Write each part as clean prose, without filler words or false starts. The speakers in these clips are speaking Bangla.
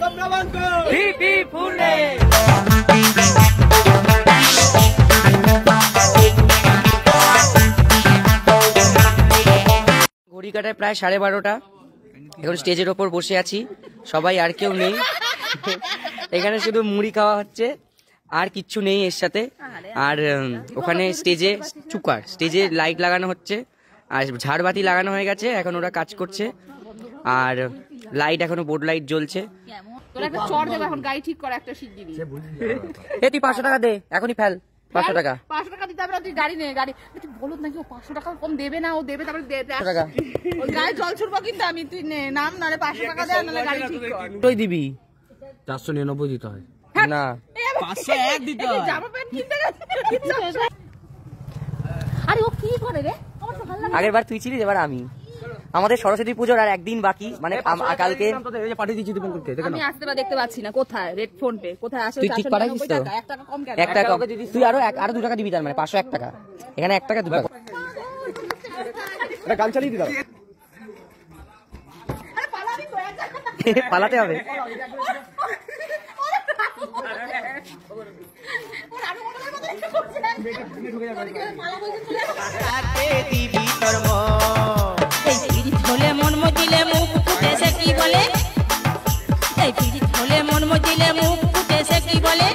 ঘড়ি কাটায় প্রায় 12:30। এখন স্টেজের ওপর বসে আছি, সবাই আর কেউ নেই, এখানে শুধু মুড়ি খাওয়া হচ্ছে, আর কিচ্ছু নেই এর সাথে। আর ওখানে স্টেজে লাইট লাগানো হচ্ছে, আর ঝাড়বাতি লাগানো হয়ে গেছে, এখন ওরা কাজ করছে, আর লাইট এখনো বোর্ড লাইট জ্বলছে। তুই 500 টাকা দে, এখনই ফেল। 500 টাকা 500 টাকা দিতে হবে না, তুই গাড়ি নে, গাড়ি তুই বলত নাকি ও 500 টাকা কম দেবে না, ও দেবে, তারপরে টাকা ওই গায়ে জল ছুড়বো কিন্তু আমি, তুই নে নাম, নালে 500 টাকা দে, নালে গাড়ি ঠিক কর। তুই দিবি 499 দিতে হয় না, 501 দিতে হয়। জামা প্যান্ট কিনতে গেছে, আরে ও কি করে রে, আমার তো ভালো লাগে। আগের বার তুই ছিলিস, এবার আমি। আমাদের সরস্বতী পুজোর আর একদিন বাকি, মানে কালকে পাঠিয়ে দিচ্ছি দীপন করতে। আমি আসতে বা দেখতে পাচ্ছি না, কোথায় রেড ফোন পে কোথায় আসে? তুই ঠিক পাঠাইছিস তো? 1 টাকা কম কেন? 1 টাকা কম, তুই আরো 2 টাকা দিবি, তার মানে 501 টাকা। এখানে 1 টাকা 2 টাকা। এটা গান চালিয়ে দিলাম, আরে পালাবি তো, এক টাকা পালাতে হবে। ঝোলে মন মজিলে মুখ ফুটেছে কি বলে, এই পিড়িত ঝোলে মন মজিলে মুখ ফুটেছে কি বলে।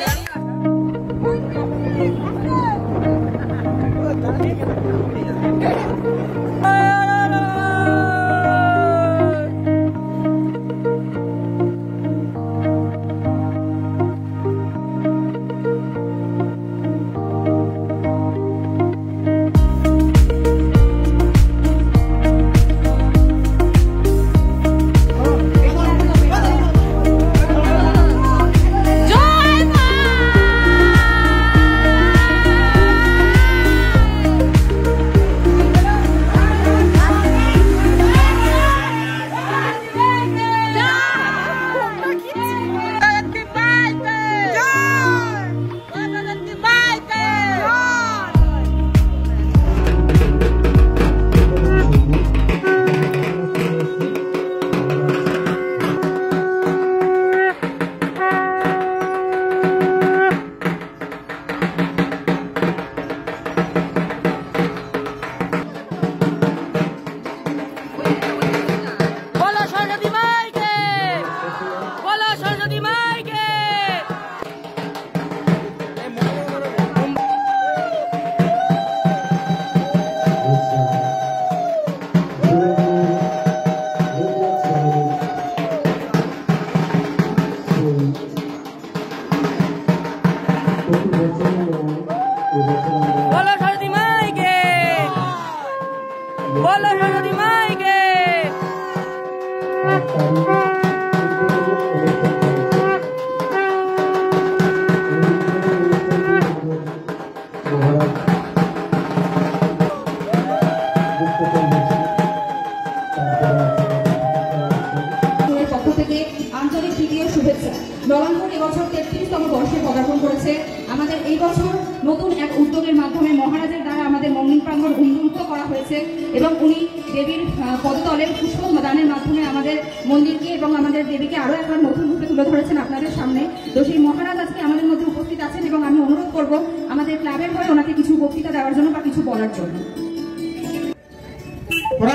নবাঙ্গন এবছর 33তম বর্ষে পদার্পণ করেছে। আমাদের এই বছর নতুন এক উদ্যোগের মাধ্যমে মহারাজের দ্বারা আমাদের মন্দির প্রাঙ্গণ উন্মুক্ত করা হয়েছে এবং উনি দেবীর পদতলে পুষ্প দানের মাধ্যমে আমাদের মন্দিরকে এবং আমাদের দেবীকে আরো একবার নতুন রূপে তুলে ধরেছেন আপনাদের সামনে। তো সেই মহারাজ আজকে আমাদের মধ্যে উপস্থিত আছেন এবং আমি অনুরোধ করব আমাদের ক্লাবের হয়ে ওনাকে কিছু বক্তৃতা দেওয়ার জন্য বা কিছু বলার জন্য।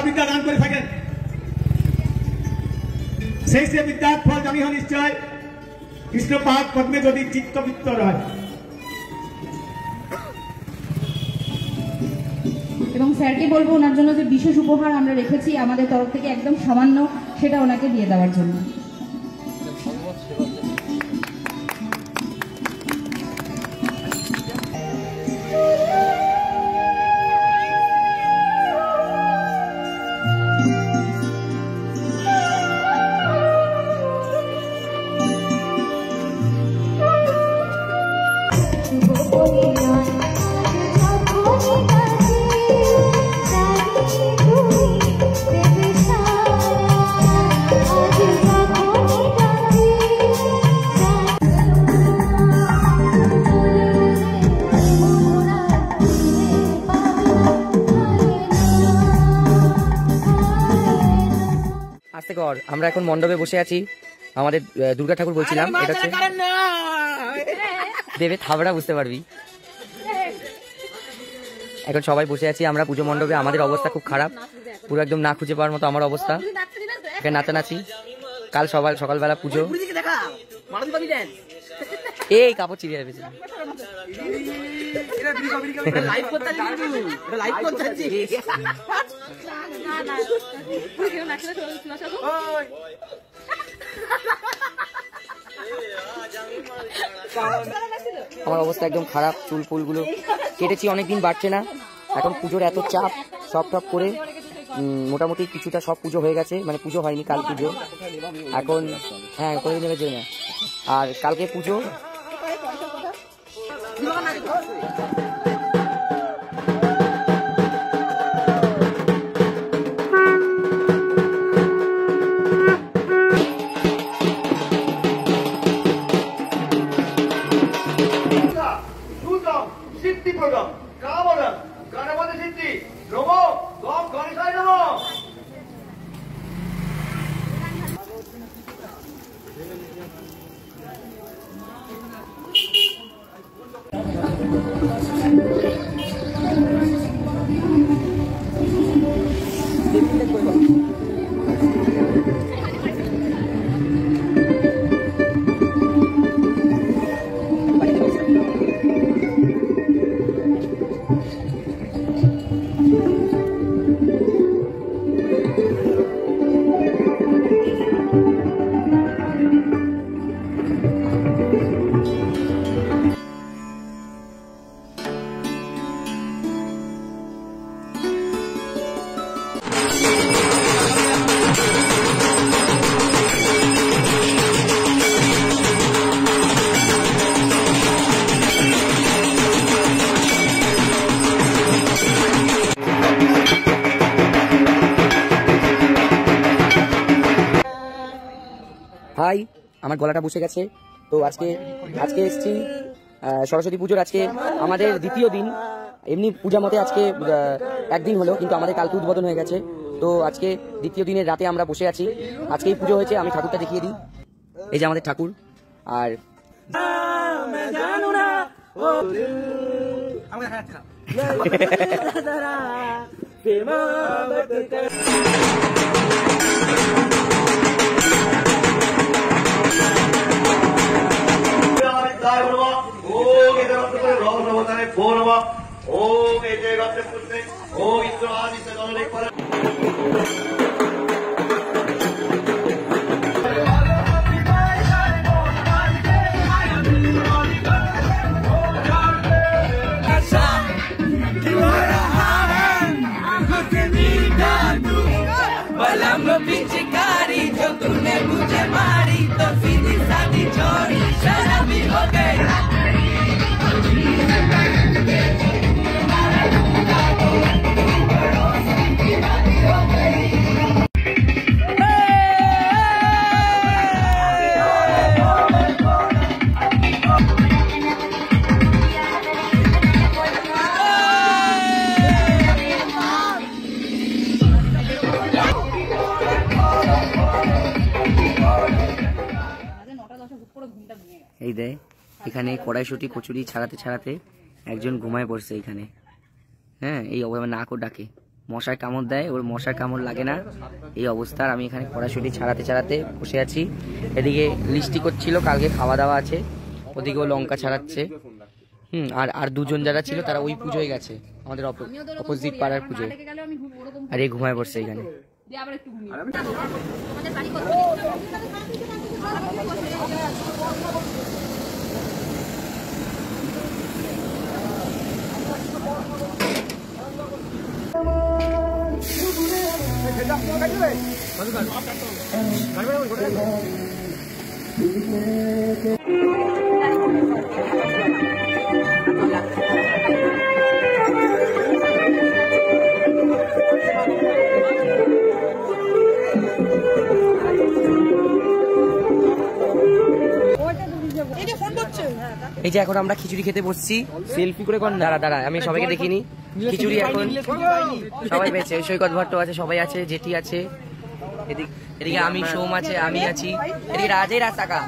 বিদ্যা দান করে থাকেন, সেই সে বিদ্যার ফল জানিহ নিশ্চয়, কৃষ্ণপাদ পদ্মে যদি চিত্তবৃত্ত রয়। এবং স্যারকে বলবো ওনার জন্য যে বিশেষ উপহার আমরা রেখেছি আমাদের তরফ থেকে একদম সামান্য, সেটা ওনাকে দিয়ে দেওয়ার জন্য। আমরা এখন মণ্ডপে বসে আছি, আমাদের দুর্গা ঠাকুর বলছিলাম, এটা হচ্ছে দেবে থাবড়া, বুঝতে পারবি। এখন সবাই বসে আছি আমরা পুজো মণ্ডপে, আমাদের অবস্থা খুব খারাপ, পুরো একদম না খুঁজে পাওয়ার মতো আমার অবস্থা। এখানে নাচানাচি, কাল সকালবেলা পুজো। এই কাপড় চিড়িয়ে যাবে। আমার অবস্থা একদম খারাপ, চুল ফুলগুলো কেটেছি অনেকদিন, বাড়ছে না। এখন পুজোর এত চাপ, সব টপ করে মোটামুটি কিছুটা সব পুজো হয়ে গেছে, মানে পুজো হয়নি, কাল পুজো। এখন হ্যাঁ করে নেবে জন্য, আর কালকে পুজো। হাই, আমার গলাটা বসে গেছে। তো আজকে এসছি সরস্বতী পুজোর, আজকে আমাদের দ্বিতীয় দিন। এমনি পূজা মতে আজকে একদিন হলো, কিন্তু আমাদের কালকে উদ্বোধন হয়ে গেছে। তো আজকে দ্বিতীয় দিনের রাতে আমরা বসে আছি, আজকেই পুজো হয়েছে। আমি ঠাকুরটা দেখিয়ে দিই, এই যে আমাদের ঠাকুর। আর এই দেয় এখানে কড়াইশুঁটি কচুরি ছাড়াতে একজন ঘুমায় পড়ছে এখানে। হ্যাঁ, এই অবস্থা নাকও ডাকে, মশার কামড় দেয়, ওর মশার কামড় লাগে না, এই অবস্থার। আমি এখানে কড়াইশুঁটি ছাড়াতে বসে আছি। এদিকে লিস্টি করছিল, কালকে খাওয়া দাওয়া আছে, ওদিকেও লঙ্কা ছাড়াচ্ছে। আর দুজন যারা ছিল তারা ওই পুজোয় গেছে, আমাদের অপোজিট পাড়ার পুজোয়। আর এই ঘুমায় পড়ছে এখানে। এই যে এখন আমরা খিচুড়ি খেতে বসছি, সেলফি করে কোন দাঁড়া আমি সবাইকে দেখিনি। খিচুড়ি এখন সবাই পেয়েছে, সৈকত ভট্ট আছে, সবাই আছে, জেঠি আছে, এদিকে আমি সোম আছে, আমি আছি, এদিকে রাজের রাত টাকা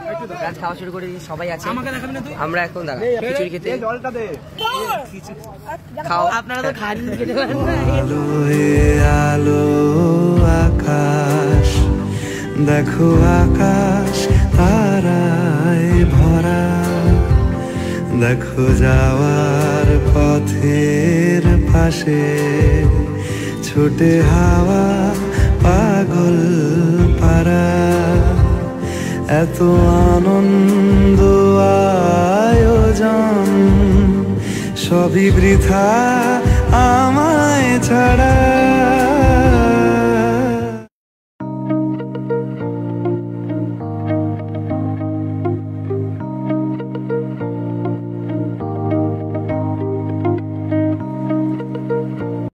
রাজ খাওয়া শুরু করে দিয়েছি, সবাই আছে। আমরা এখন দাঁড়া খিচুড়ি খেতে খাও, আপনারা তো খান খেতে পারেন না। আলো আকাশ দেখো, আকাশ তারায় ভরা, দেখো যাওয়ার পথের পাশে ছুটে হাওয়া পাগল পারা, এত আনন্দ আয়োজন সবই বৃথা আমায় ছাড়া।